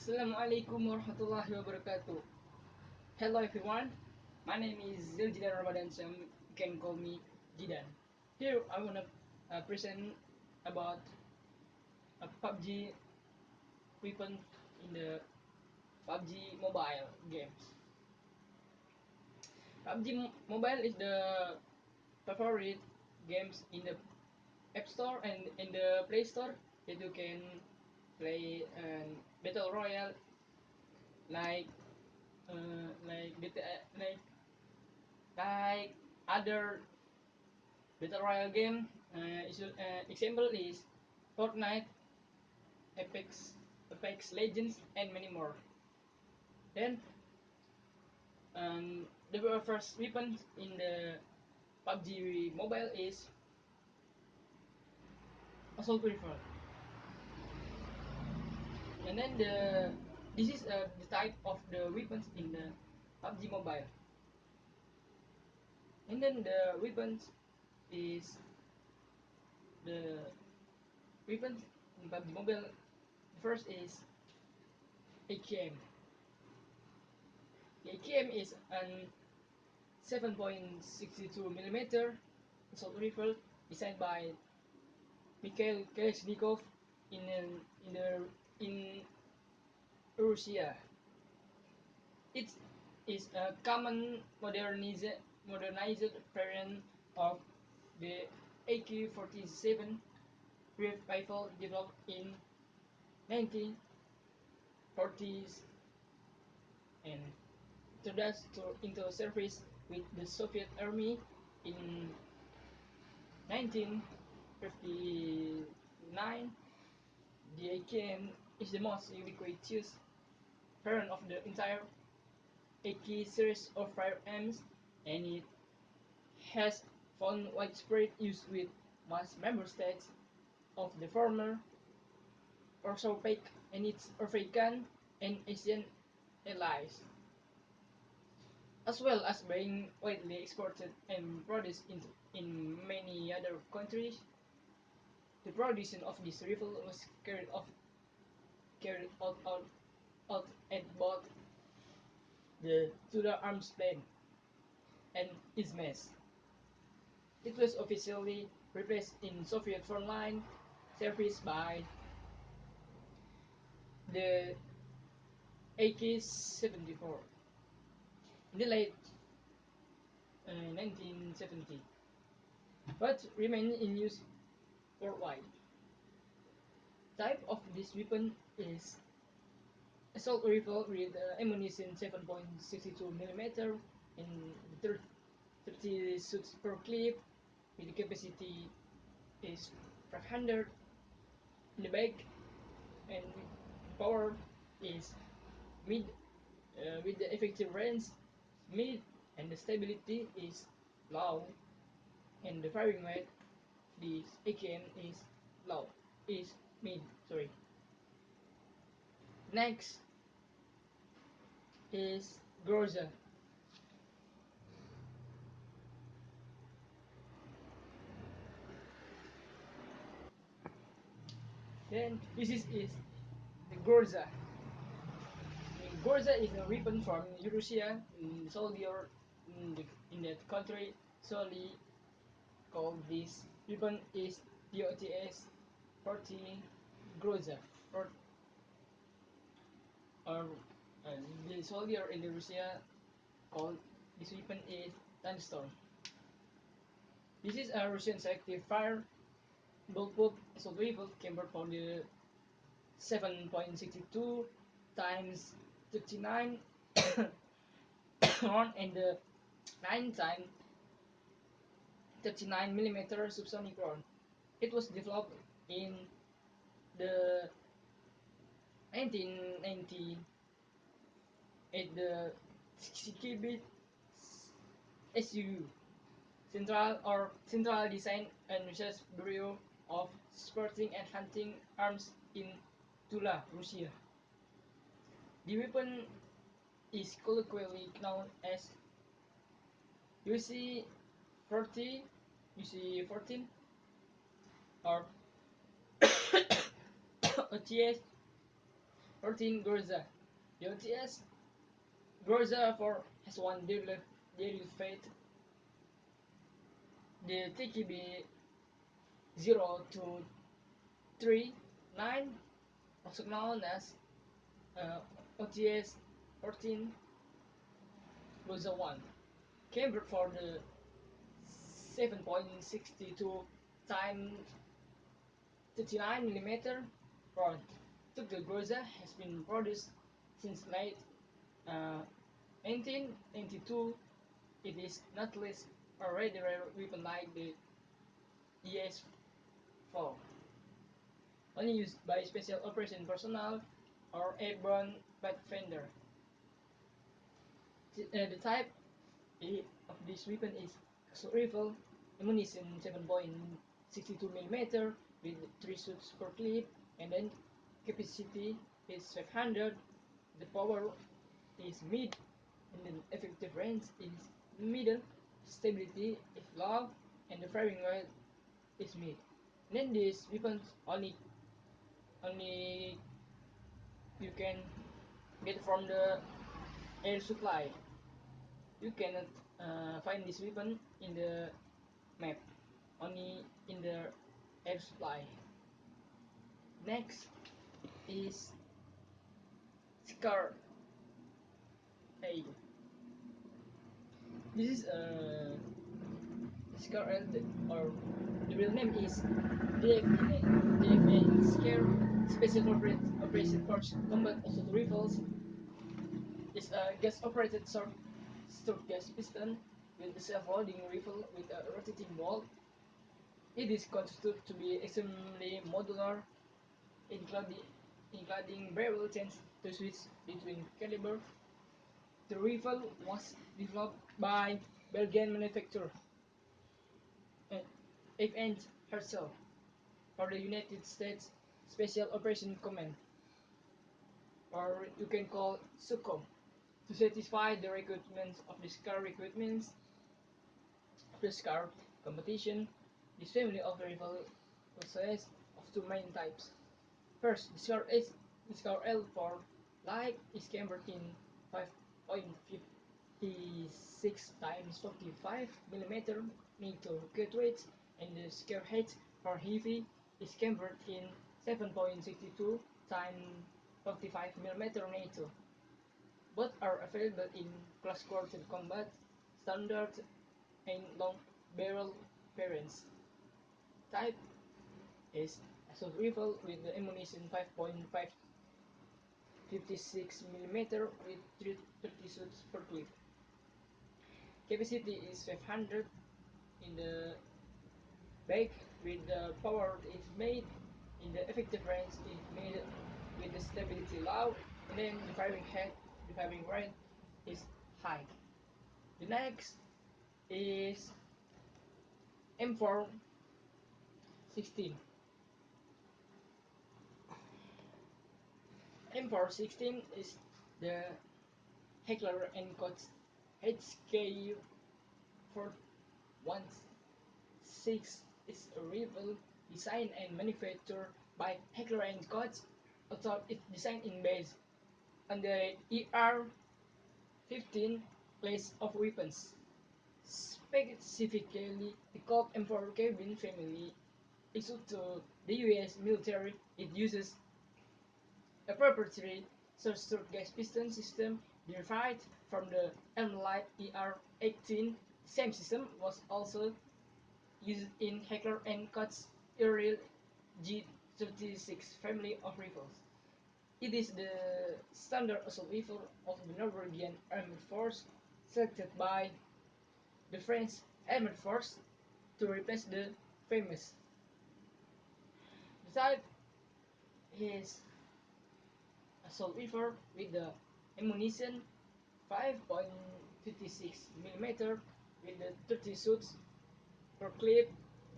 Assalamualaikum warahmatullahi wabarakatuh. Hello everyone, my name is Ziljidan Ramadan. Some can call me Jidan. Here I wanna present about a PUBG weapon in the PUBG mobile games. PUBG Mobile is the favorite games in the App Store and in the Play Store that you can play battle royale like like other battle royale game. Example is Fortnite, Apex Legends, and many more. Then the first weapon in the PUBG Mobile is assault rifle, and then this is the type of the weapons in the PUBG Mobile, and then the weapons is the weapons in PUBG Mobile. The first is AKM. The AKM is an 7.62mm assault rifle designed by Mikhail Kalashnikov in Russia. It is a common modernized variant of the AK-47 rifle developed in 1940s and introduced into service with the Soviet Army in 1959. The AKM is the most ubiquitous variant of the entire AK series of firearms, and it has found widespread use with most member states of the former Warsaw Pact and its African and Asian allies, as well as being widely exported and produced in many other countries. The production of this rifle was carried out at both the Tudor Arms Plant and Izmes. It was officially replaced in Soviet frontline service by the AK-74 in the late 1970, but remained in use worldwide. Type of this weapon is assault rifle with ammunition 7.62mm and 30 shots per clip, with the capacity is 500 in the back, and power is mid, with the effective range mid, and the stability is low, and the firing weight this AKM is low, is mid, sorry. Next is Groza. Then this is the Groza. Groza is a weapon from Russia. Soldier in that country solely called this weapon is DOTS 40 Groza, or the soldier in the Russia called this weapon is Thunderstorm. This is a Russian selective fire bulletproof assault rifle cambered for the 7.62 times 39 round and the 9 times 39mm subsonic round. It was developed in the 1990 at the 60-bit SUU Central Design and Research Bureau of Sporting and Hunting Arms in Tula, Russia. The weapon is colloquially known as UC-40, UC-14, or OTS 14 Gorza. The OTS Gorza 4 has one deadly fate. The TKB 0239, also known as OTS 14 Gorza 1, came for the 7.62 times 39mm rod. The Groza has been produced since late 1992. It is not least a rare weapon like the ES-4, only used by special operation personnel or airborne pathfinder. The type of this weapon is assault rifle, ammunition 7.62mm with 3 shots per clip, and then capacity is 500. The power is mid, and then effective range is middle, stability is low, and the firing rate is mid. And then these weapons only you can get from the air supply. You cannot find this weapon in the map, only in the air supply. Next is Scar A. This is Scar L, or the real name is DFA. DFA is Scare Special Operation Force Combat Assault Rifles. It's a gas-operated short gas piston with a self-loading rifle with a rotating bolt. It is considered to be extremely modular, including barrel change to switch between caliber. The rifle was developed by Belgian manufacturer F. Herschel for the United States Special Operations Command, or you can call SUCOM, to satisfy the requirements of the SCAR requirements of the SCAR competition. This family of rifle consists of two main types. First, the SCAR L4 light is cambered in 5.56 times 45mm NATO cartridge, and the SCAR H for heavy is cambered in 7.62 times 45mm NATO. Both are available in close quarter combat, standard, and long barrel variants. Type is assault rifle with the ammunition 5.56mm with 30 shots per clip. Capacity is 500 in the back with the power is made, in the effective range is made with the stability low, and then the firing rate is high. The next is M416. M416 is the Heckler & Koch HKU 416 is a rifle designed and manufactured by Heckler & Koch, although it's designed in base on the ER-15 class of weapons. Specifically, the Colt M4 Carbine family issued to the US military. It uses a proprietary short gas piston system derived from the Elmlight ER-18. The same system was also used in Heckler & Koch's Ariel G36 family of rifles. It is the standard assault rifle of the Norwegian Armed Force, selected by the French Armed Force to replace the famous. The type is assault rifle with the ammunition 5.56mm with the 30 shots per clip,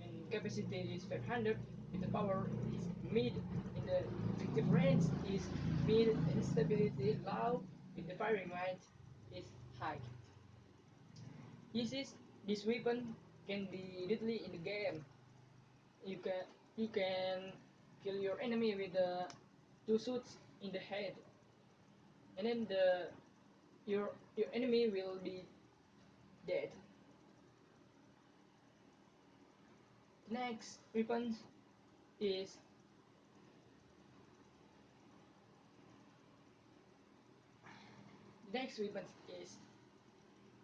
and capacity is 500, with the power is mid, and the effective range is mid, and stability low, with the firing range is high. This weapon can be deadly in the game. You can kill your enemy with 2 shots in the head, and then your enemy will be dead. The next weapon is the next weapon is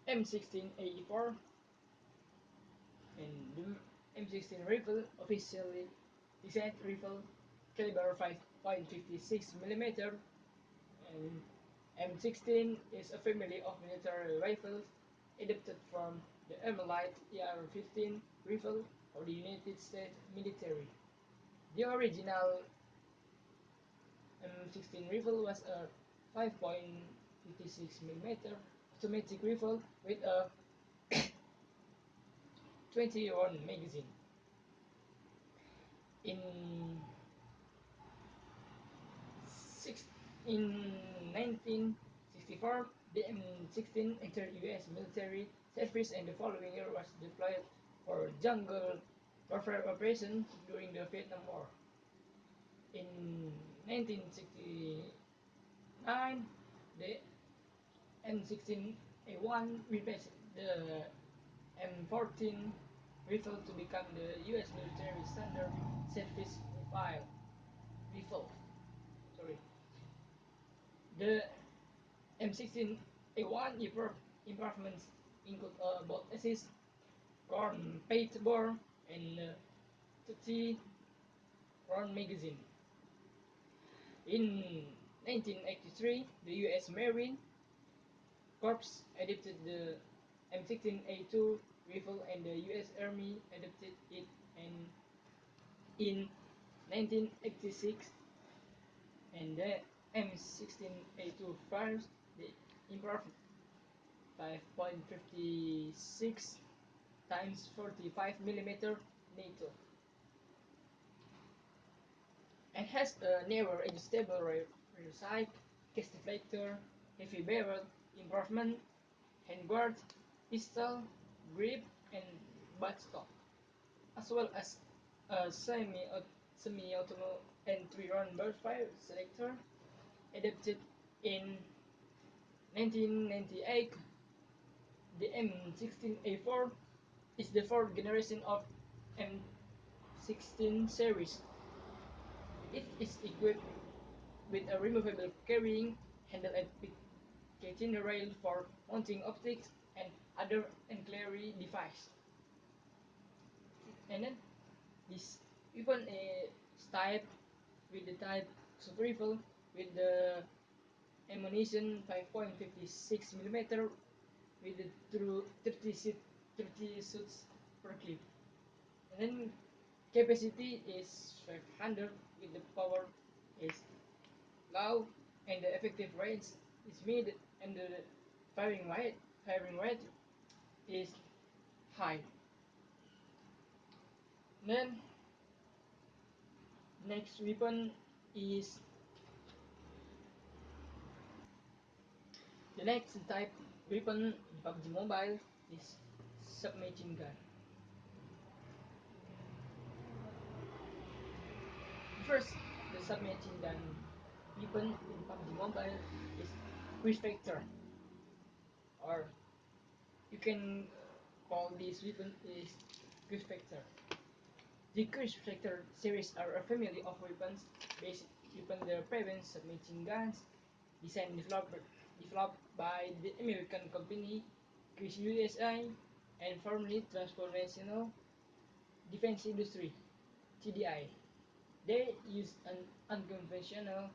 M16A4, and the M16 rifle, officially designed rifle, caliber 5.56 millimeter, and M16 is a family of military rifles adapted from the Armalite AR-15 rifle of the United States military. The original M16 rifle was a 5.56 millimeter automatic rifle with a 20-round magazine. In six, in 1964, the M16 entered U.S. military service, and the following year was deployed for jungle warfare operations during the Vietnam War. In 1969, the M16A1 replaced the M14 rifle to become the U.S. military standard service rifle. Sorry. The M16A1 improvements include bolt assist, round paint bore, and 30 round magazine. In 1983, the U.S. Marine Corps adopted the M16A2 rifle, and the U.S. Army adopted it in 1986, and the M16A2 fires the improved 5.56 times 45 millimeter NATO, and has a narrow adjustable rear sight, case deflector, heavy barrel improvement, handguard, pistol, grip, and buttstock, as well as a semi-automatic and 3-round burstfire selector adapted in 1998. The M16A4 is the fourth generation of M16 series. It is equipped with a removable carrying handle and picketing rail for mounting optics and other ancillary devices. And then this weapon is type with the type of rifle with the ammunition 5.56 millimeter with the through 30 shots per clip. And then capacity is 500 with the power is low, and the effective range is mid, and the firing rate is high. Then next weapon is the next type weapon in PUBG Mobile is submachine gun. First, the submachine gun weapon in PUBG Mobile is Cruise Vector, or you can call this weapon is Cruise Vector. The Cruise Vector series are a family of weapons based upon their previous submachine guns, designed and developed by the American company Cruise USA and formerly Transformational Defense Industry (TDI). They use an unconventional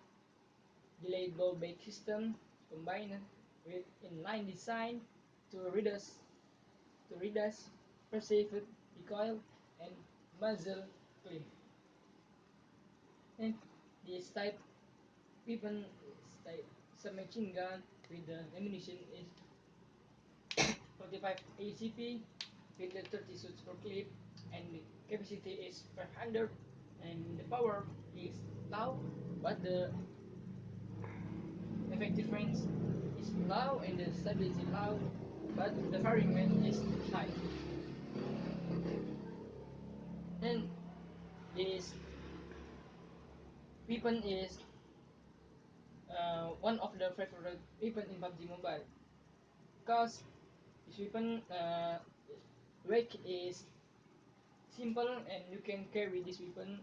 delayed blowback system combined with inline design to reduce perceived recoil and muzzle clip. And this type weapon is type submachine gun with the ammunition is 45 ACP with the 30 shots per clip, and the capacity is 500, and the power is low, but the effective range is low and the stability low, but the firing rate is high. And this weapon is one of the favorite weapon in PUBG Mobile, because this weapon weight is simple and you can carry this weapon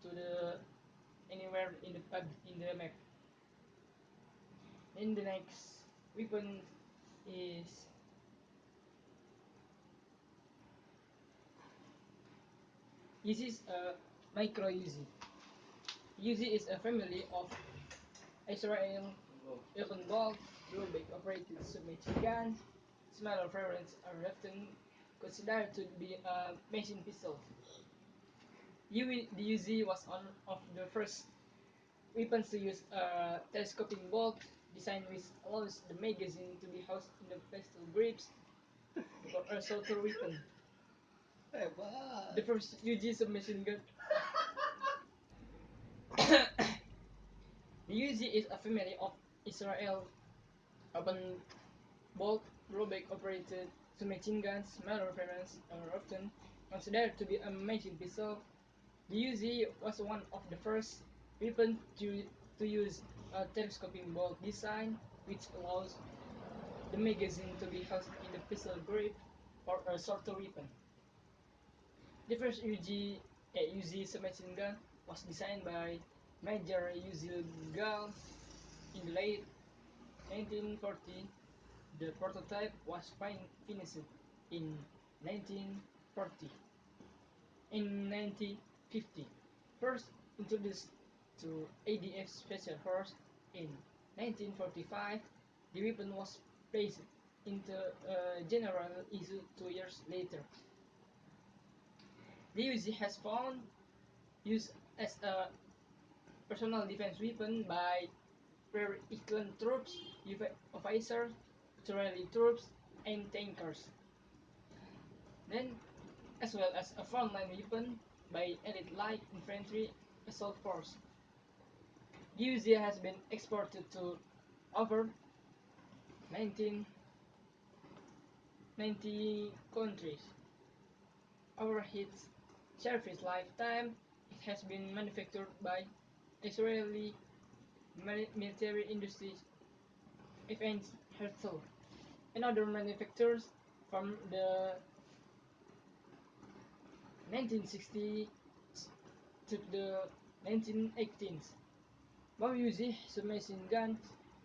to the anywhere in the map. Then the next weapon is this is a micro Uzi. Uzi is a family of Israel open bolt, blowback operated submachine guns. Smaller variants are often considered to be a machine pistol. The Uzi was one of the first weapons to use a telescoping bolt design which allows the magazine to be housed in the pistol grips for a shorter weapon. The first UG submachine gun. The UG is a family of Israel open bolt blowback operated submachine guns. Smaller variants are often considered to be a machine pistol. The UZ was one of the first weapons to use a telescoping bolt design, which allows the magazine to be housed in the pistol grip for a shorter weapon. The first UZ submachine gun was designed by Major Uzil Gal in the late 1940. The prototype was finished in 1940. In 1950, first introduced to ADF Special Force in 1945, the weapon was placed into general issue 2 years later. The UZ has found use as a personal defense weapon by pre-Echelon troops, officers, artillery troops, and tankers. Then, as well as a frontline weapon by elite light infantry assault force. The UZ has been exported to over 1990 countries. Over its service lifetime, it has been manufactured by Israeli military industries, Evans Herzl, and other manufacturers from the 1960s to the 1918s. More UZ submachine guns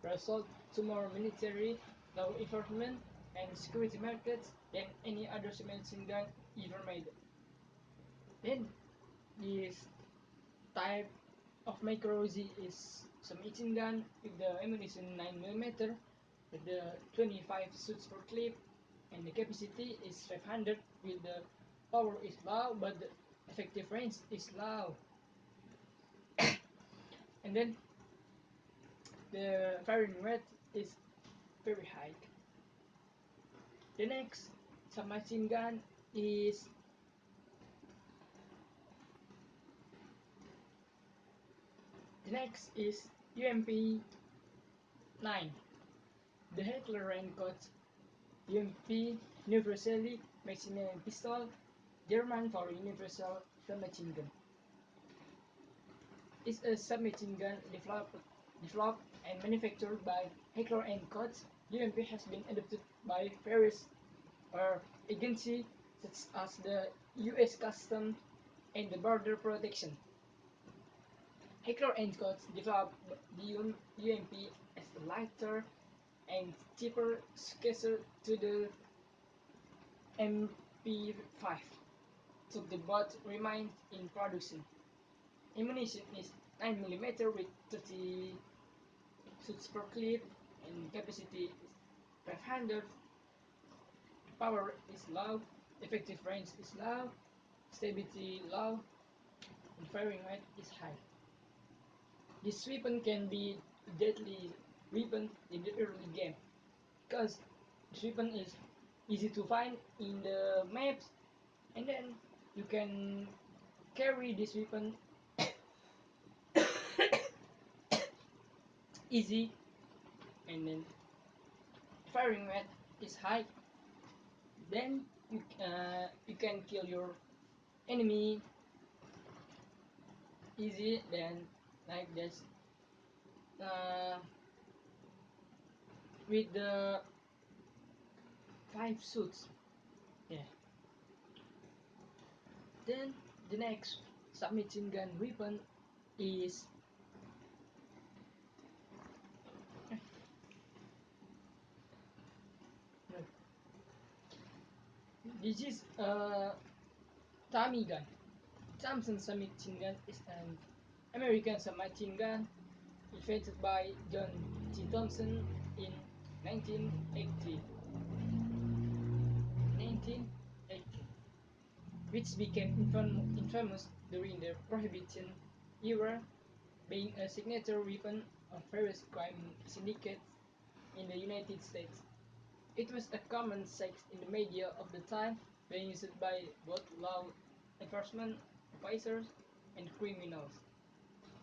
were sold to more military, law enforcement, and security markets than any other submachine gun ever made. Then, this type of micro Uzi is submachine gun with the ammunition 9mm with the 25 shots per clip, and the capacity is 500 with the power is low but the effective range is low. And then the firing rate is very high. The next submachine gun is UMP 9. The Heckler & Koch UMP Universally Maximum Pistol, German for Universal Submachine Gun. Is a submachine gun developed and manufactured by Heckler & Koch. UMP has been adopted by various agencies such as the U.S. Customs and the Border Protection. Heckler & Koch developed the UMP as a lighter and cheaper successor to the MP5, so the both remained in production. Ammunition is 9mm with 30 shots per clip, and capacity is 500. Power is low, effective range is low, stability low, and firing rate is high. This weapon can be a deadly weapon in the early game, because this weapon is easy to find in the maps, and then you can carry this weapon easy, and then firing rate is high. Then you can kill your enemy easy, then like this. uh, with the 5 suits. Yeah. Then the next submachine gun weapon is this is a Tommy gun. Thompson submachine gun is an American submachine gun invented by John T. Thompson in 1980, 1980, which became infamous during the Prohibition era, being a signature weapon of various crime syndicates in the United States. It was a common sight in the media of the time, being used by both law enforcement officers and criminals.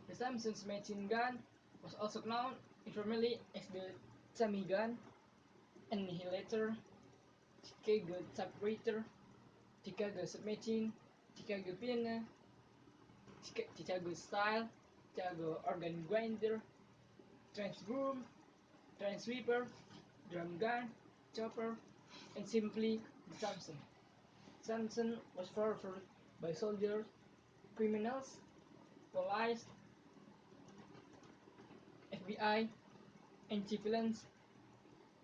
The Thompson's machine gun was also known informally as the Tommy gun, Annihilator, Chicago Typewriter, Chicago Submachine, Chicago Piano, Chicago Style, Chicago Organ Grinder, Transbroom, Transweeper, Drum Gun, Chopper, and simply the Thompson. Thompson was preferred by soldiers, criminals, police, FBI, and civilians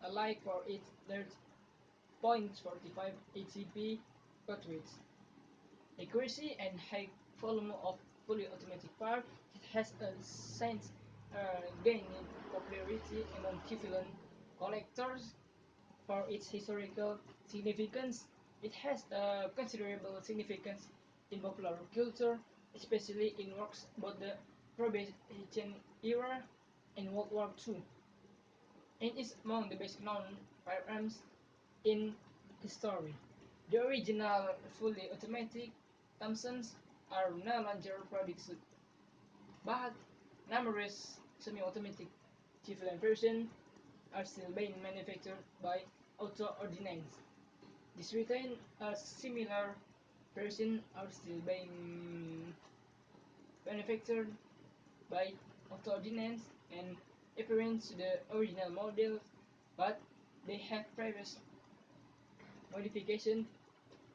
alike for its .45 ACP cartridge, accuracy, and high volume of fully automatic fire. It has since gained popularity among civilian collectors for its historical significance. It has a considerable significance in popular culture, especially in works about the Prohibition era and World War II, and is among the best known firearms in history. The original fully automatic Thompsons are no longer produced, but numerous semi-automatic civilian versions are still being manufactured by Auto Ordnance. This retain a similar version are still being manufactured by Auto Ordnance and appearance to the original model, but they have previous modification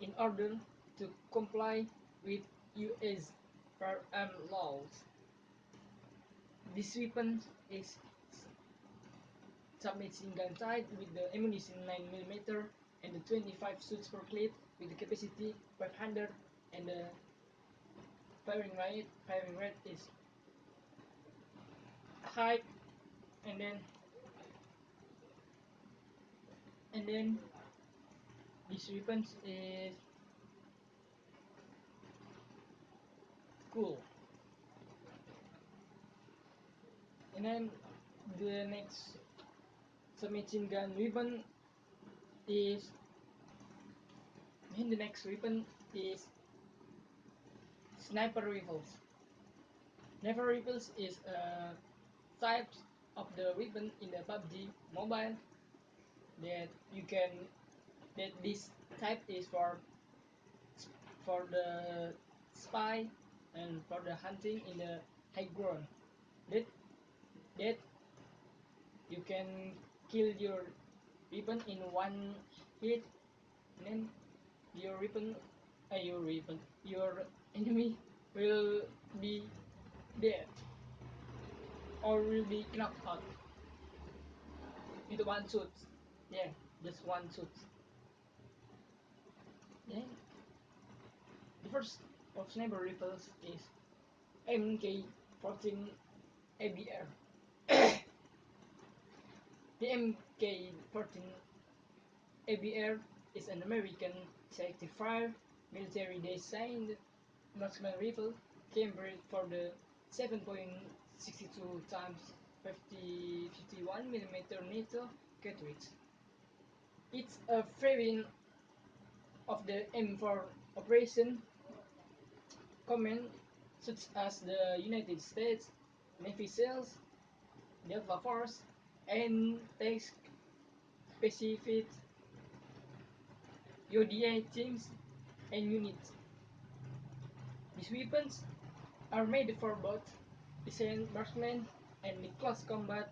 in order to comply with US firearm laws. This weapon is submachine gun type with the ammunition 9mm and the 25 shots per clip with the capacity 500, and the firing rate is high, and then this weapon is cool. And then the next submachine gun weapon is the next weapon is sniper rifles. Sniper rifles is a type of the weapon in the PUBG mobile that you can that this type is for the spy and for the hunting in the high ground. That that you can kill your weapon in one hit, and then your enemy will be dead or will be knocked out with one shot. Yeah, just one shot. Then the first of sniper rifles is MK14 ABR. The MK14 ABR is an American selective fire military designed marksman rifle cambered for the 7.62 times 51mm NATO cartridge. It's a variant of the M4 Operation Command, such as the United States Navy SEALs, Delta Force, and Task Pacific UDA teams and units. These weapons are made for both decent marksmen and the close combat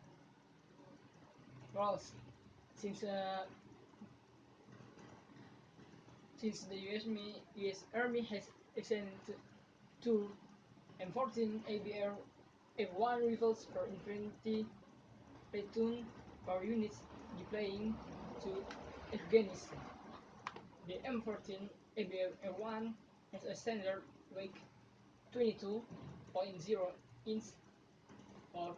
roles. Since uh, since the US Army has extended to M14 ABR F1 rifles per infantry platoon per units deploying to Afghanistan. The M14 ABR F1 has a standard weight 22.0 inch or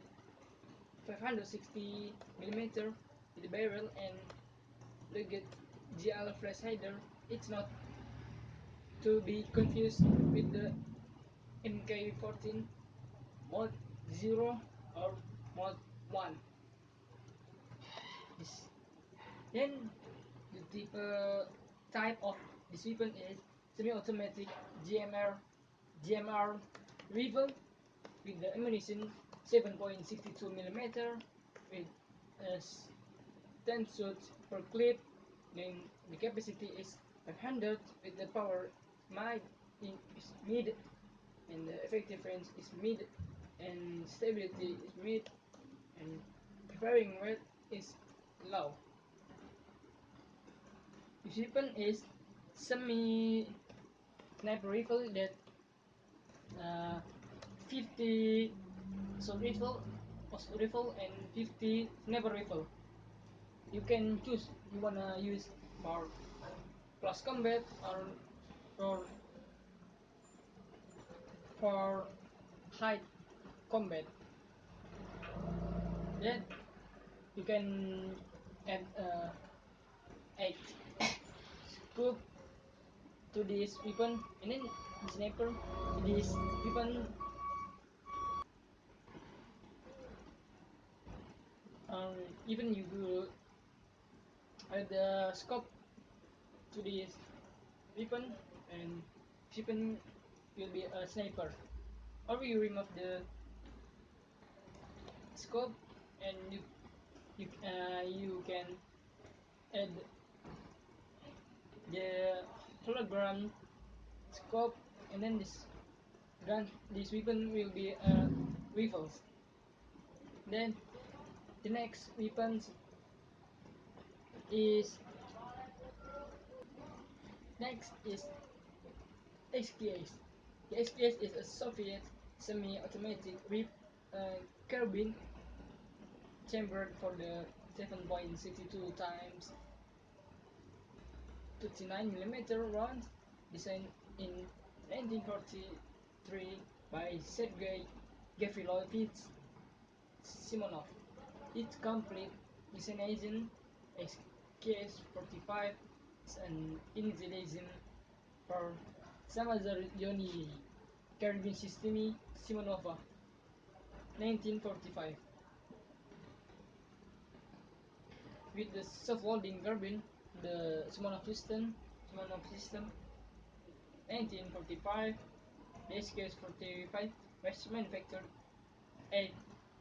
560 millimeter with the barrel and lugged GL flash hider. It's not to be confused with the MK14 Mod 0 or Mod 1. This. Then the type of this weapon is semi-automatic GMR rifle with the ammunition 7.62 millimeter with 10 shots per clip. Then the capacity is 500 with the power is mid and the effective range is mid and stability is mid and firing rate is low. This weapon is semi sniper rifle that 50 assault rifle and 50 sniper rifle. You can choose you wanna use for close combat or for high combat. Then you can add a scope to this weapon, and then the sniper this weapon even you will add the scope to this weapon, and weapon will be a sniper. Or you remove the scope and you can add the hologram scope, and then this weapon will be rifles. Then the next weapons is SKS. The SKS is a Soviet semi-automatic carbine chambered for the 7.62 times 39 millimeter rounds designed in 1943 by Sergei Gavrilovich Simonov. Its complete designation SKS-45 is an initialism for Samazarioni Carbine Systemi Simonova 1945. With the self-loading carbine, the Simonov system 1945, the SKS-45 was manufactured at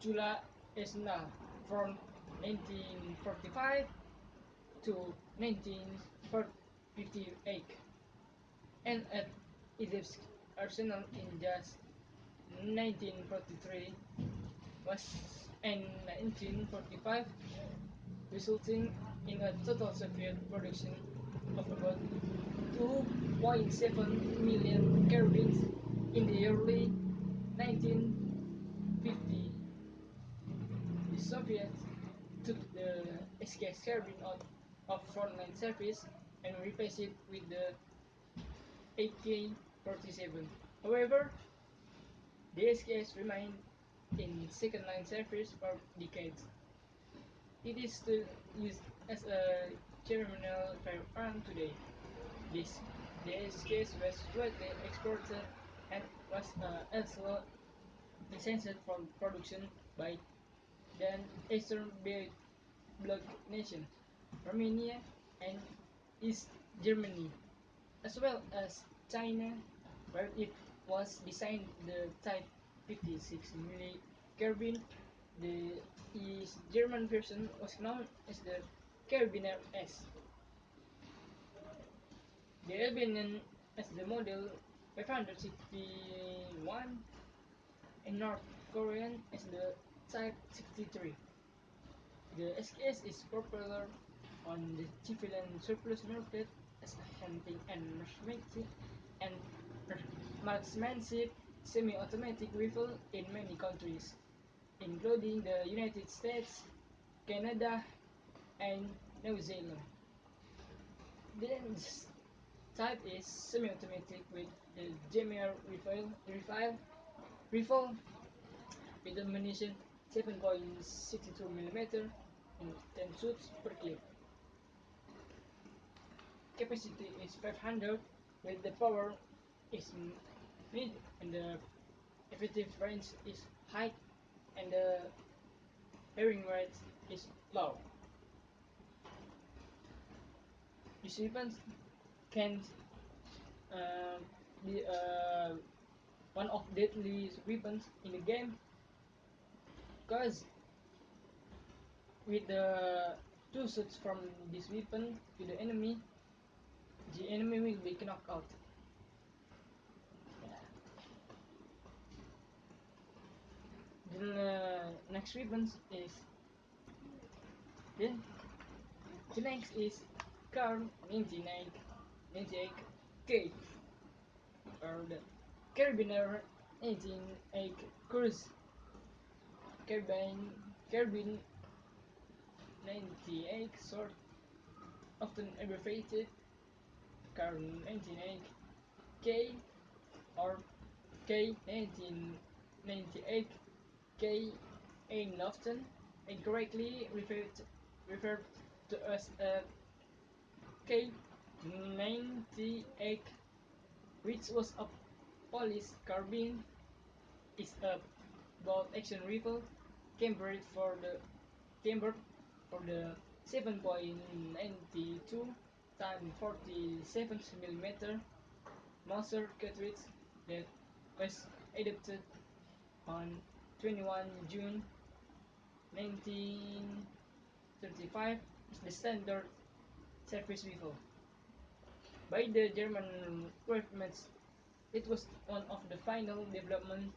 Chula Esna from 1945 to 1958 and at Izhevsk Arsenal in just 1943 was in 1945, resulting in a total Soviet production of about 2.7 million carbines in the early 1950s. The Soviets took the SKS carbine out of frontline service and replaced it with the AK-47. However, the SKS remained in second line service for decades. It is still used as a terminal firearm today. The SKS was widely exported and was also licensed for production by then Eastern Bloc nation, Romania and East Germany, as well as China, where it was designed the Type 56 milli carbine. The East German version was known as the Carabiner S. The Albanian as the model 561 and North Korean as the Type 63. The SKS is popular on the civilian surplus market as a hunting and marksmanship semi-automatic rifle in many countries, including the United States, Canada, and New Zealand. This type is semi-automatic with the Jammer rifle with ammunition 7.62 mm and 10 shots per clip. Capacity is 500 with the power is mid and the effective range is high and the firing rate is low. These weapons can uh, be one of deadly weapons in the game because with the two shots from this weapon to the enemy will be knocked out. The next weapons is then the next is car 98K or the Carabiner 98 Cruise Carabin 98 sort often abbreviated car 98K or K1998K in often incorrectly referred to as a K98, which was a Polish carbine, is a bolt-action rifle cambered for the 7.92 x 47 mm Mauser cartridge that was adopted on 21 June 1935 as the standard surface rifle. By the German government, it was one of the final developments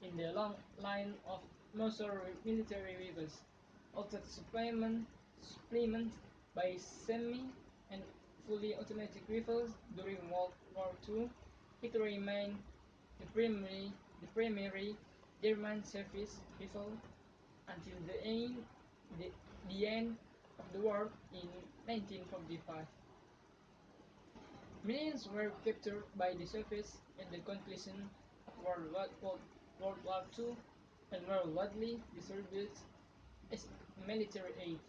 in the long line of Mauser military rifles, also supplemented by semi and fully automatic rifles during World War II. It remained the primary German surface rifle until the end of the war in 1945. Millions were captured by the surface at the conclusion of World War II and were widely distributed as military aid.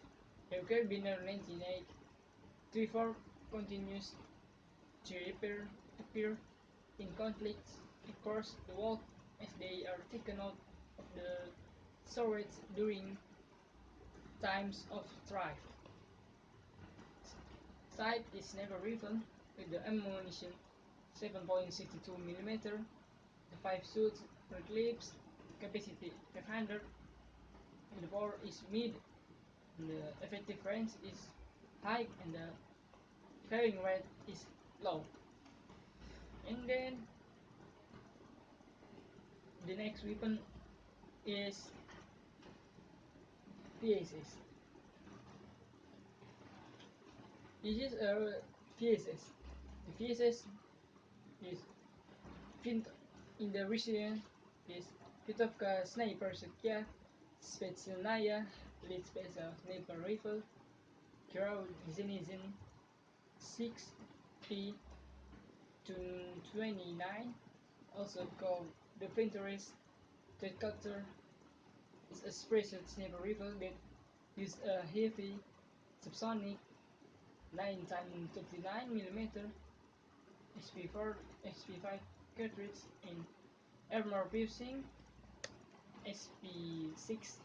The Carabiner 1934 continues to appear in conflicts across the world as they are taken out of the storage during times of strife. Sight is never rifle with the ammunition 7.62 mm, the 5 shoots per clips, capacity 500, and the power is mid, and the effective range is high, and the firing rate is low. And then the next weapon is PSS. This is a PSS. The PSS is fin in the Russian is Pitovka Sniper Shotgun, Spetsnaya, Lead Special Sniper Rifle, Kirov Zenizin 6P 229, also called the Pinterest Thread Cutter, is a special sniper rifle that uses a heavy subsonic 9x39 mm SP5 cartridge in armor piercing SP6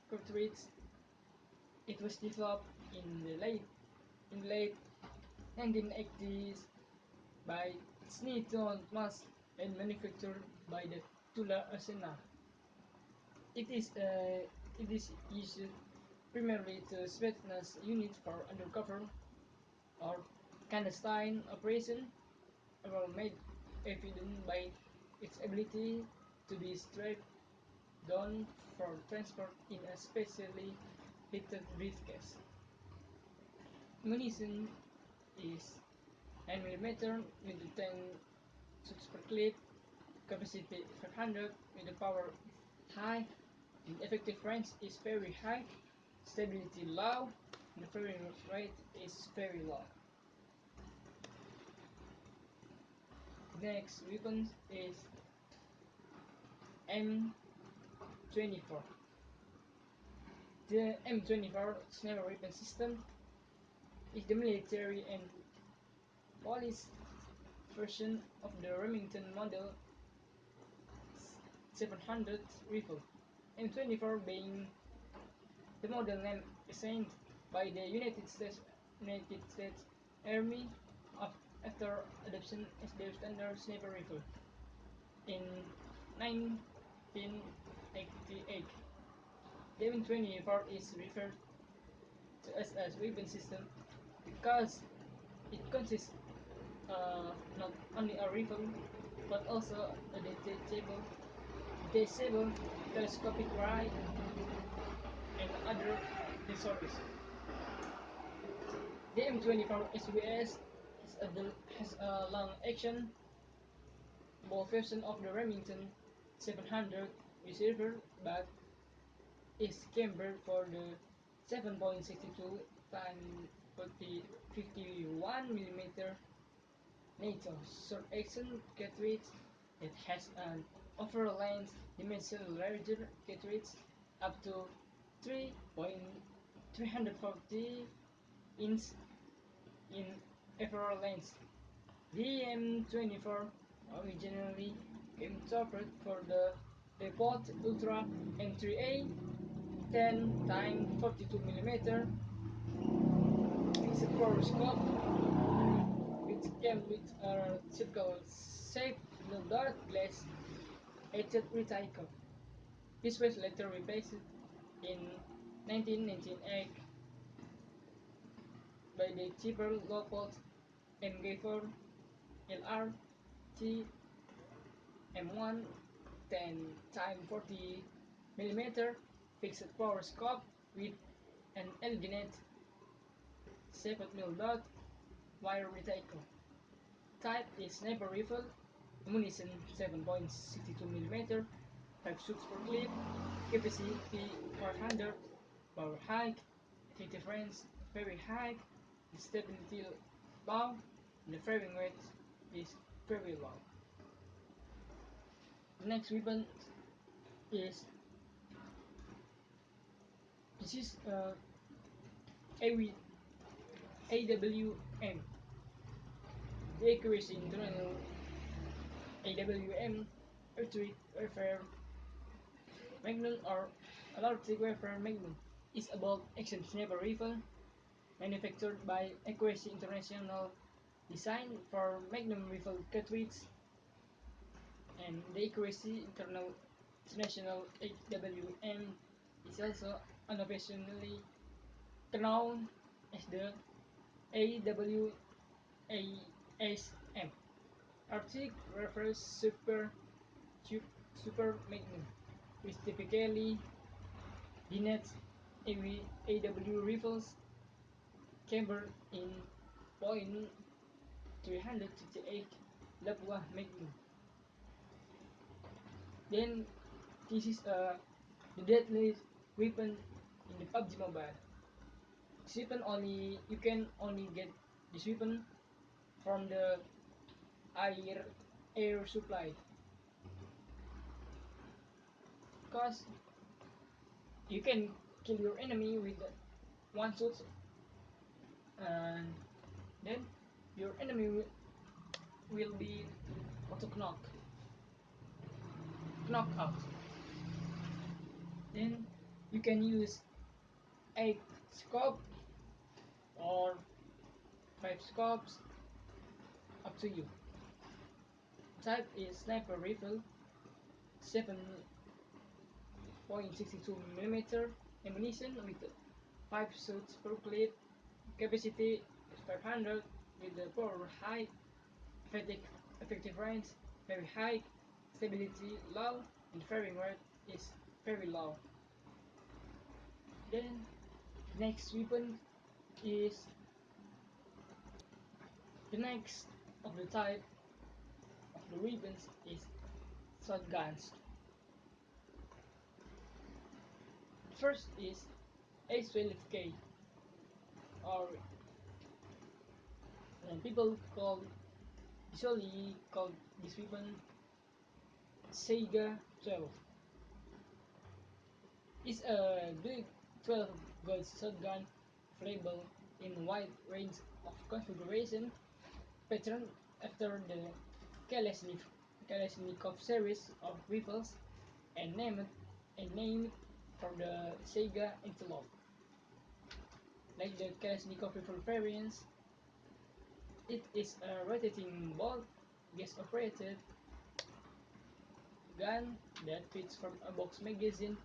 cartridge. It was developed in the late 1980s by Sneaton Mas and manufactured by the Tula Arsenal. It is used primarily to Svetna's unit for undercover or clandestine operation, well made evident by its ability to be done for transport in a specially fitted briefcase. Ammunition is 9mm with 10 shots per clip, capacity 500 with the power high, and effective range is very high, stability low, and the firing rate is very low. Next weapon is M24. The M24 sniper weapon system is the military and police version of the Remington Model 700 rifle. M24 being the model name assigned by the United States Army after adoption as their standard sniper rifle in 1988. The M24 is referred to as a weapon system because it consists not only a rifle but also a detachable telescopic rifle and other accessories. The M24 SWS has a long-action ball version of the Remington 700 receiver, but is cambered for the 7.62 x 51mm NATO short-action cartridge that has an overall-length dimension larger cartridge up to 3.340 inch in overall length. The M24 originally came offered for the depot Ultra M3A 10 x 42mm fixed power scope, which came with a circle shaped no dot glass etched reticle. This was later replaced in 1998 by the cheaper low-volt MG4 LRT M1 10 x 40mm fixed power scope with an LED 7mm dot wire reticle. Type is sniper rifle, ammunition 7.62mm, 5 shots per clip, capacity 400, power high, effective range very high, the stability low, and the firing rate is very low. The next weapon is this is AWM. The accuracy internal AWM artillery warfare magnum or artillery warfare magnum is a bolt action sniper rifle manufactured by Accuracy International, designed for magnum rifle cartridge, and the Accuracy International AWM is also unofficially known as the AWASM. Arctic refers super magnum, which typically denotes AW rifles cambered in .358 Lapua Magnum. Then this is the deadliest weapon in the PUBG Mobile. This weapon you can only get this weapon from the air supply, because you can kill your enemy with one shot, and then your enemy will be auto knock out. Then you can use 8 scope or 5 scopes, up to you. Type is sniper rifle, 7.62mm ammunition with 5 shots per clip, capacity 500 with the power high, effective range very high, stability low, and firing rate is very low. Then next weapon is the next of the type of the weapons is shotguns. First is A12K, or people usually call this weapon Sega 12. It's a big 12 gauge shotgun available in wide range of configuration pattern after the Kalashnikov series of rifles and named from the Sega Antelope. Like the Kalashnikov rifle variants, it is a rotating bolt gas operated gun that fits from a box magazine.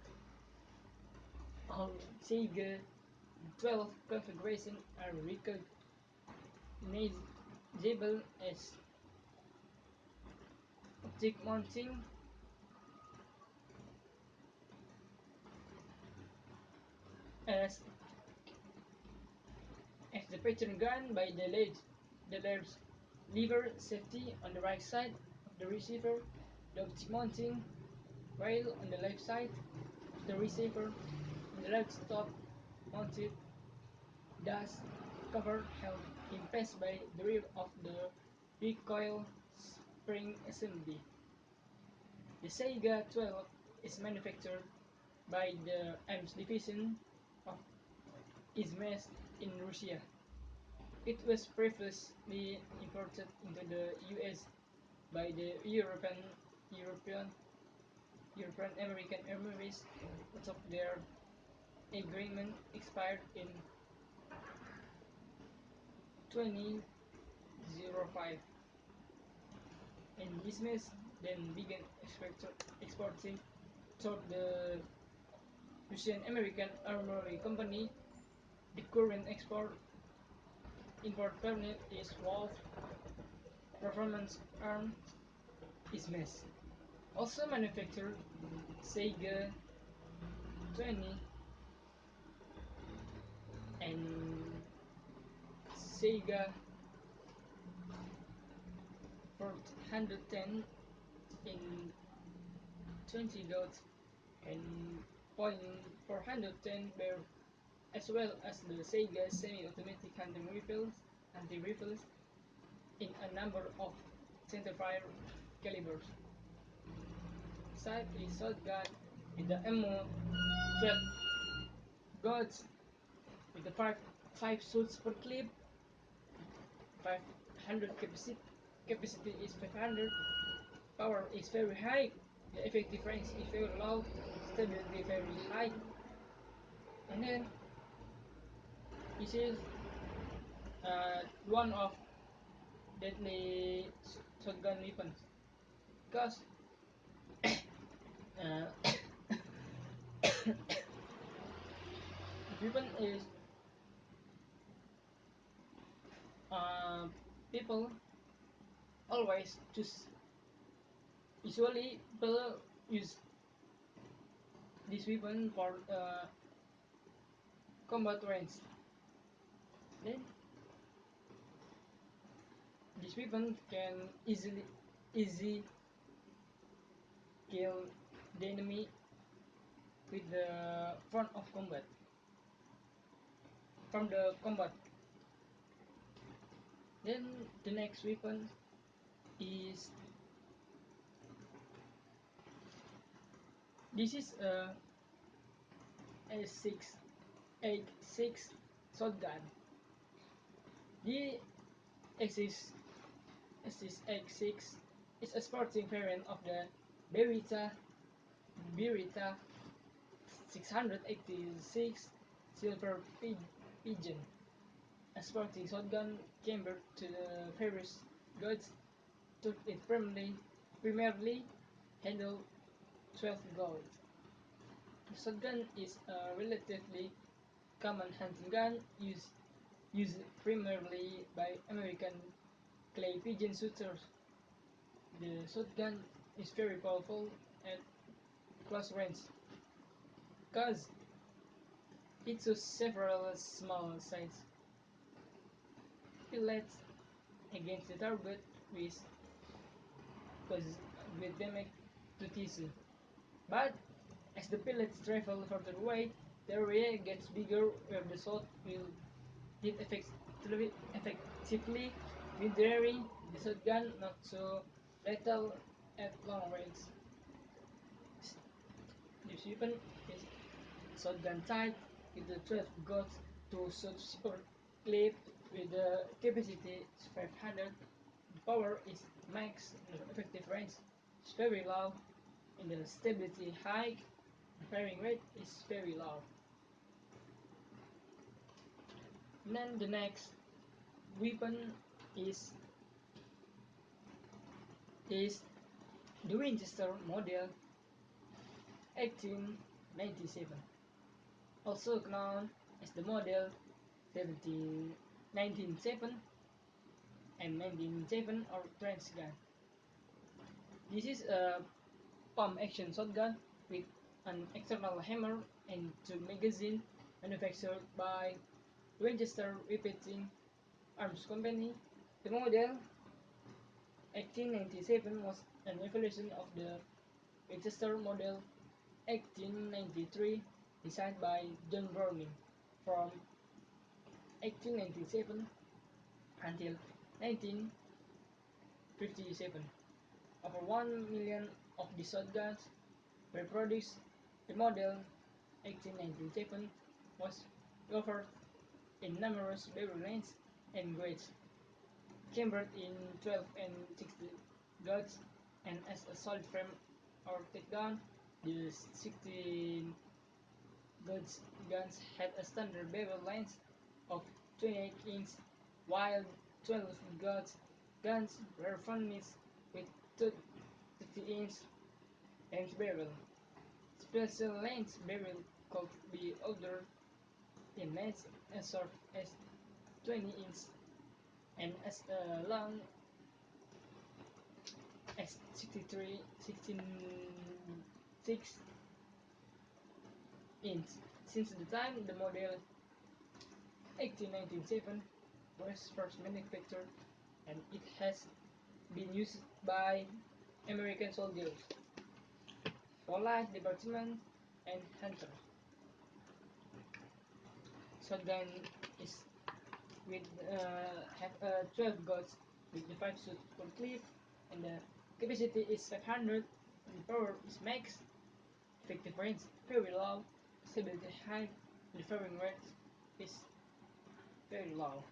All Sega 12 configurations are recognizable as optic mounting as the pattern gun by the large lever safety on the right side of the receiver, the optic mounting rail on the left side of the receiver, and the left stop mounted dust cover held in place by the rear of the recoil spring assembly. The Sega 12 is manufactured by the ARMS division of Izmash in Russia. It was previously imported into the US by the European American Armories until their agreement expired in 2005, and Izmash then began exporting to the Russian American Armory Company. The current import permit is Wolf Performance Arm Izmash. Also manufactured Sega 20 and Sega 410 in 20 dots and point 410 bar, as well as the Sega semi-automatic hunting rifles in a number of centerfire calibers. Type is shotgun with the ammo 12 gauge with the 5 shots per clip, 500 capacity is 500, power is very high, the effective range is very low, stability very high, and then this is one of deadly shotgun weapons because the weapon is people always choose. Usually people use this weapon for combat range. Then this weapon can easy kill the enemy with the front of combat from the combat. Then the next weapon is this is a S686 shotgun. The S686 is a sporting variant of the Beretta 686 Silver Pigeon, a sporting shotgun chambered to the various guns. It primarily handled 12 gauge. The shotgun is a relatively common hunting gun used primarily by American clay pigeon shooters. The shotgun is very powerful at close range, because it shows several small size pellets against the target which causes great damage to tissue. But as the pellets travel further away, the area gets bigger where the shot will hit effectively, rendering the shotgun not so lethal at long range. This weapon is shotgun type with the 12 guns to shoot per clip with the capacity 500. The power is max, the effective range is very low, and the stability high. The firing rate is very low. And then the next weapon is is the Winchester model 1897, also known as the model 1907 and 1907 or trench gun. This is a pump action shotgun with an external hammer and two magazines manufactured by Winchester Repeating Arms Company. The model 1897 was an evolution of the Winchester model 1893 designed by John Browning from 1897 until 1957. Over 1 million of these shotguns were produced. The model 1897 was offered in numerous barrel lengths and grades, chambered in 12 and 60 gauge, and as a solid frame or takedown. The 16 gauge guns had a standard barrel length of 28 inches, while 12 gauge guns were furnished with 30-inch length barrel. Special length barrel could be older in length as short as 20 inches and as long as 6 inches. Since the time the model 1897 was first manufactured, and it has been used by American soldiers, wildlife department, and hunters. Shotgun is with have 12 guns with the 5 shots per clip, and the capacity is 500. The power is max. Effective range very low. Stability high. The firing rate is very low.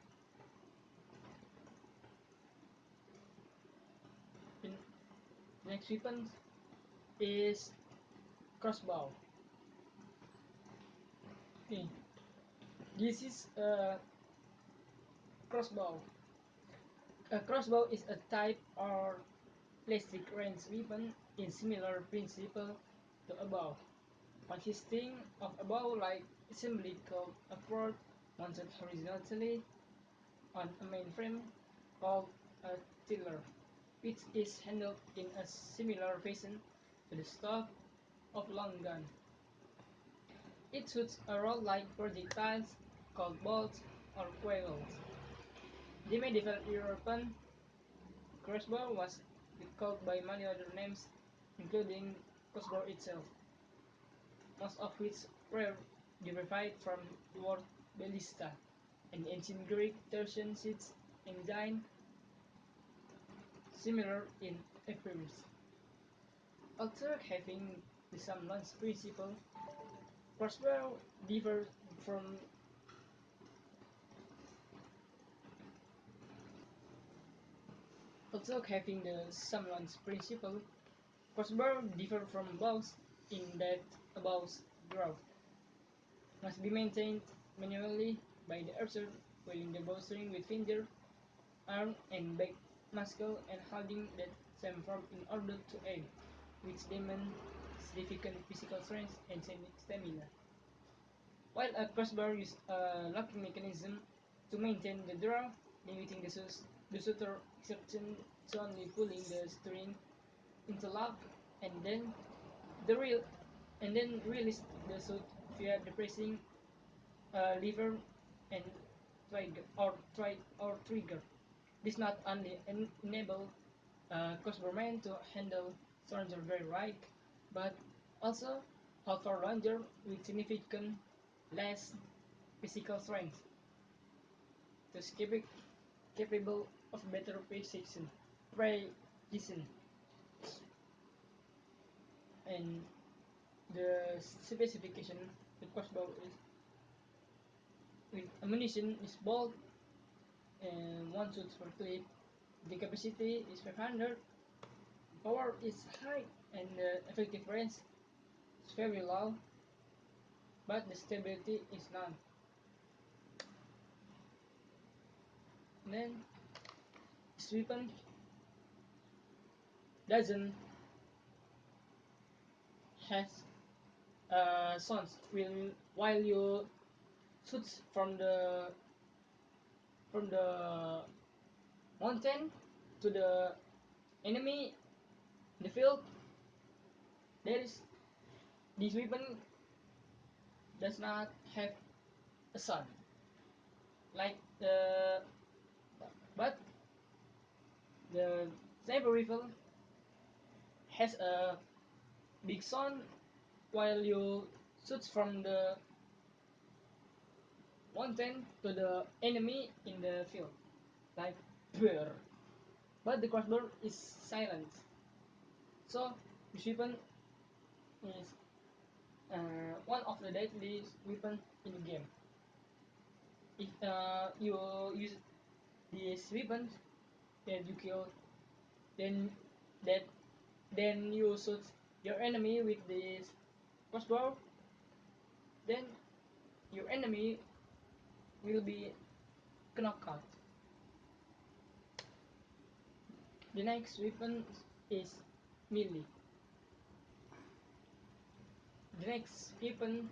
The next weapon is crossbow. Okay. This is a crossbow. A crossbow is a type or plastic range weapon in similar principle to a bow, consisting of a bow-like assembly called a port mounted horizontally on a main frame called a tiller, which is handled in a similar fashion to the stock of long gun. It shoots a rod-like projectiles called bolts or quails. The medieval European crossbow was called by many other names, including crossbow itself, most of which were derived from the word ballista, an ancient Greek Persian siege engine similar in appearance. Although having the same launch principle, crossbow differs from also having the same launch principle. Crossbow differ from bows in that a bow's growth must be maintained manually by the archer, pulling the bowstring with finger, arm, and back muscle and holding that same form in order to aim, which demands significant physical strength and stamina. While a crossbow uses a locking mechanism to maintain the draw, limiting the shooter exertion to only pulling the string into lock and then the reel and then release the suit via depressing lever and trigger. This not only enable crossbowmen to handle stronger very right, but also alpha ranger with significant less physical strength to capable of better precision, and the specification the crossbow is with ammunition is bolt and one shot per clip. The capacity is 500, power is high, and the effective range is very low, but the stability is none. And then this weapon doesn't have sounds while you shoot from the mountain to the enemy in the field. There is this weapon does not have a sound like the but the sniper rifle has a big sound while you shoot from the mountain to the enemy in the field, like brr. But the crossbow is silent, so this weapon is one of the deadliest weapons in the game. If you use this weapon that you kill, then that then you shoot your enemy with this crossbow, then your enemy will be knocked out. The next weapon is melee. The next weapon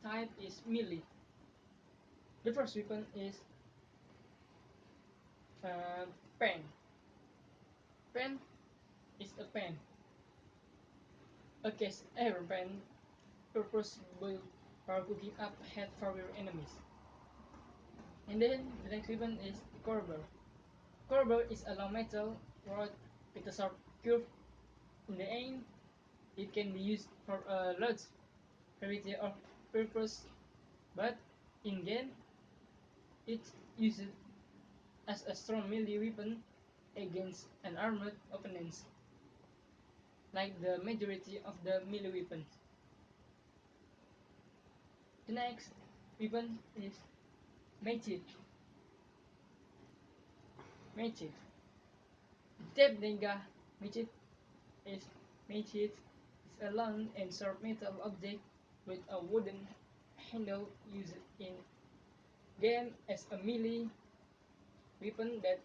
type is melee. The first weapon is uh, pen. Pen is a pen, a cast iron pen purpose-built for cooking up head for your enemies. And then the next weapon is corbel. Corbel is a long metal rod with a sharp curve in the end. It can be used for a large variety of purpose, but in game it's used as a strong melee weapon against an armored opponent, like the majority of the melee weapons. The next weapon is magic. Magic. Debnega magic is magic is a long and sharp metal object with a wooden handle used in game as a melee weapon that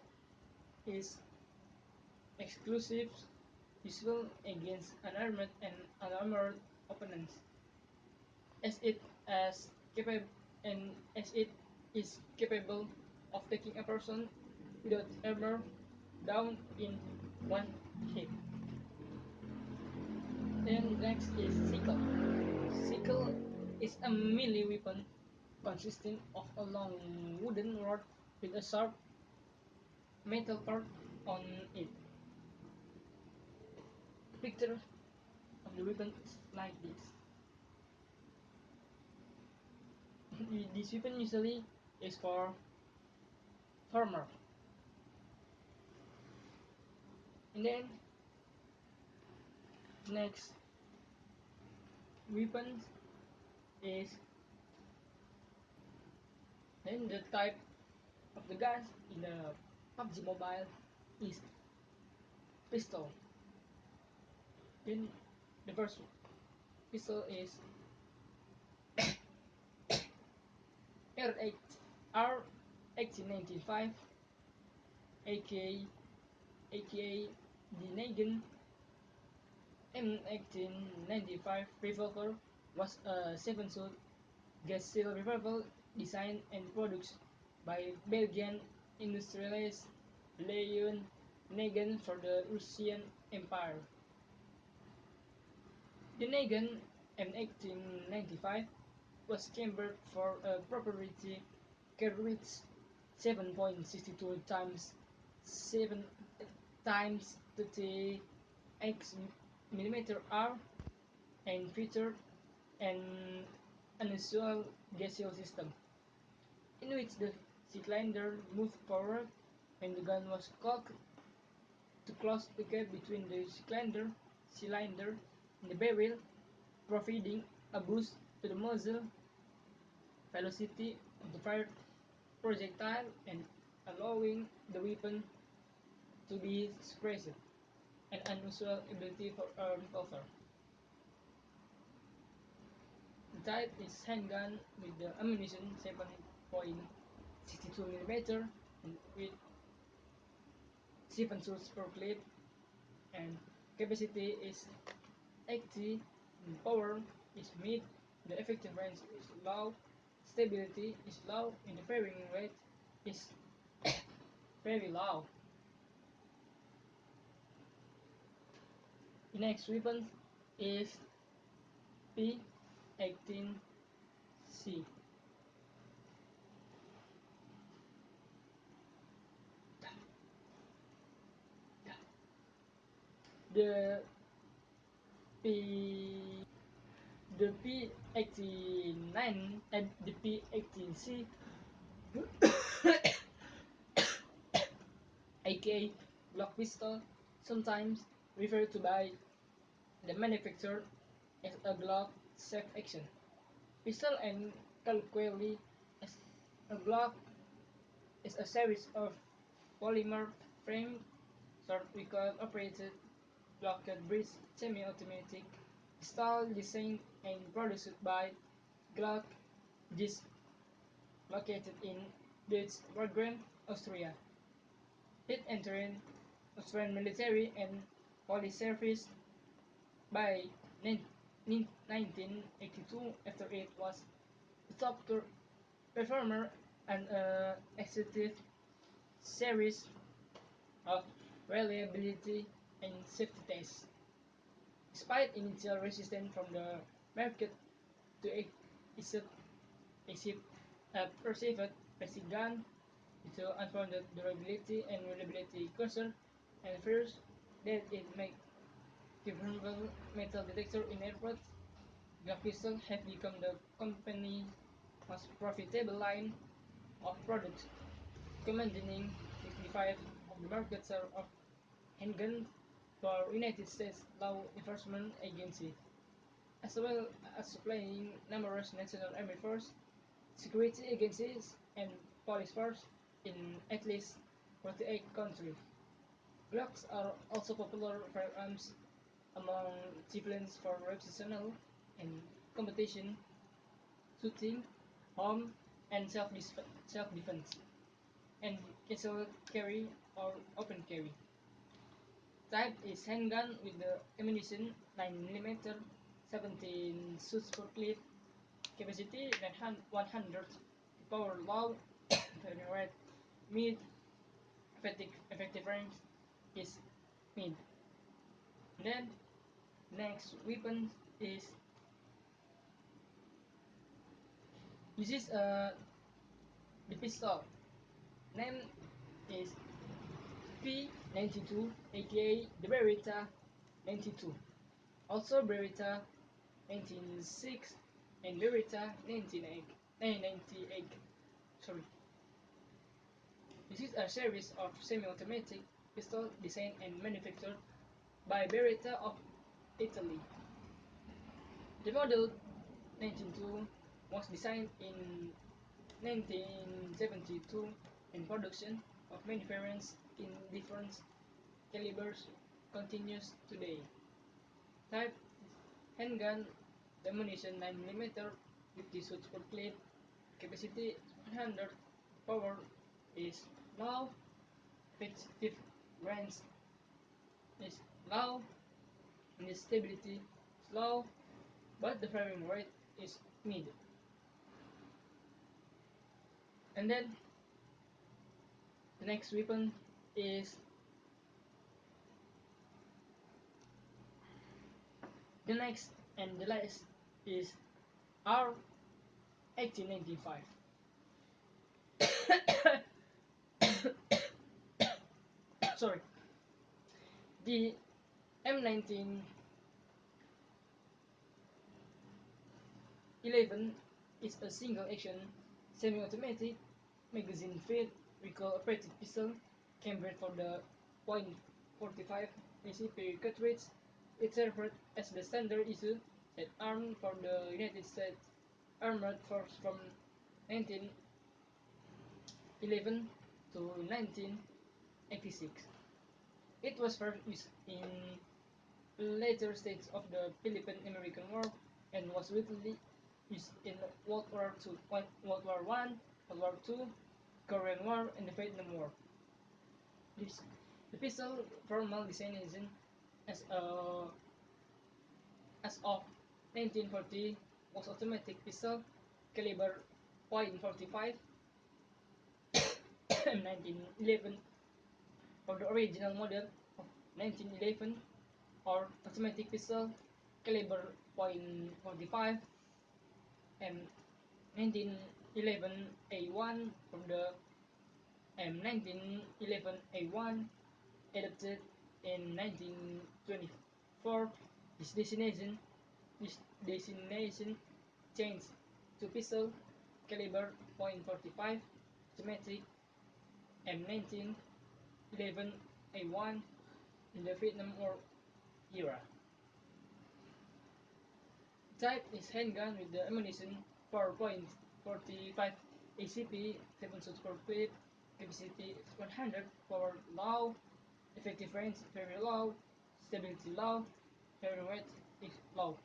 is exclusive useful against unarmed and unarmored opponents, as it as capable and as it is capable of taking a person without armor down in one hit. Then next is sickle. Sickle is a melee weapon consisting of a long wooden rod with a sharp metal part on it. The picture of the weapon is like this. This weapon usually is for farmer. And then next weapon is then the type of the guns in the PUBG Mobile is pistol. Then the first pistol is R8 R1895 aka aka the Nagin M1895 revolver was a 7-shot gas seal revolver designed and produced by Belgian industrialist Leon Nagin for the Russian Empire. The Nagin in 1895 was cambered for a proprietary carriage 7.62 times 7 times 30x millimeter hour and featured an unusual gaseous system in which the cylinder moved forward when the gun was cocked to close the gap between the cylinder and the barrel, providing a boost to the muzzle velocity of the fired projectile and allowing the weapon to be suppressed, an unusual ability for a revolver. The type is handgun with the ammunition 7.62 millimeter and with 7 shots per clip, and capacity is 80, and power is mid, the effective range is low, stability is low, and the firing rate is very low. The next weapon is P18C. The P the P89 and the P18C, aka Glock pistol, sometimes referred to by the manufacturer as a Glock self action pistol, and colloquially as a Glock is a series of polymer framed short recoil operated blockade bridge semi-automatic pistol designed and produced by Glock, is located in Deutschland, Austria. It entered Austrian military and police service by 1982 after it was a top performer and executive series of reliability and safety tests. Despite initial resistance from the market to accept a perceived basic gun due to unfounded durability and reliability concern and fears that it may give vulnerable metal detector in airports, Glock pistols have become the company's most profitable line of products, commanding 65% of the market share of handguns for United States law enforcement agencies, as well as supplying numerous national army force, security agencies, and police force in at least 48 countries. Glocks are also popular firearms among civilians for recreational and competition shooting, home and self-defense, and casual carry or open carry. Type is handgun with the ammunition 9mm, 17 shots per clip, capacity 100, power low, firing rate mid, effective range is mid. And then next weapon is this is the pistol. Name is P92, aka the Beretta 92. Also Beretta 196 and Beretta 98. Sorry. This is a series of semi-automatic pistols designed and manufactured by Beretta of Italy. The model 192 was designed in 1972 and production of many variants in different calibers continues today. Type handgun, the ammunition 9mm, 50 shots per clip, capacity 100, power is low, effective range is low, and the stability is low, but the firing rate is mid. And then the next weapon is the next and the last is R 1895. Sorry, the M1911 is a single-action, semi-automatic, magazine-fed, recoil-operated pistol cambered for the .45 ACP cartridge. It served as the standard issue set arm for the United States Armored Forces from 1911 to 1986. It was first used in later stages of the Philippine-American War and was widely used in World War II, World War I, World War II, Korean War, and the Vietnam War. This, the pistol formal designation as a as of 1940 was automatic pistol caliber .45 and 1911 for the original model of 1911 or automatic pistol caliber .45 and 1911 A1 from the M1911 A1 adopted in 1924. This designation changed to pistol caliber .45 automatic M1911 A1 in the Vietnam War era. Type is handgun with the ammunition 4.45 ACP, 7 shots per clip, capacity 100, power low, effective range very low, stability low, carry weight is low.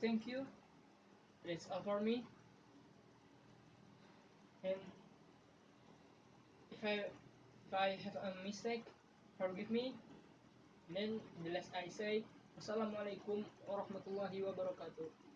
Thank you. That's all for me. And if I have a mistake, forgive me. And then the last I say, Wassalamualaikum warahmatullahi wabarakatuh.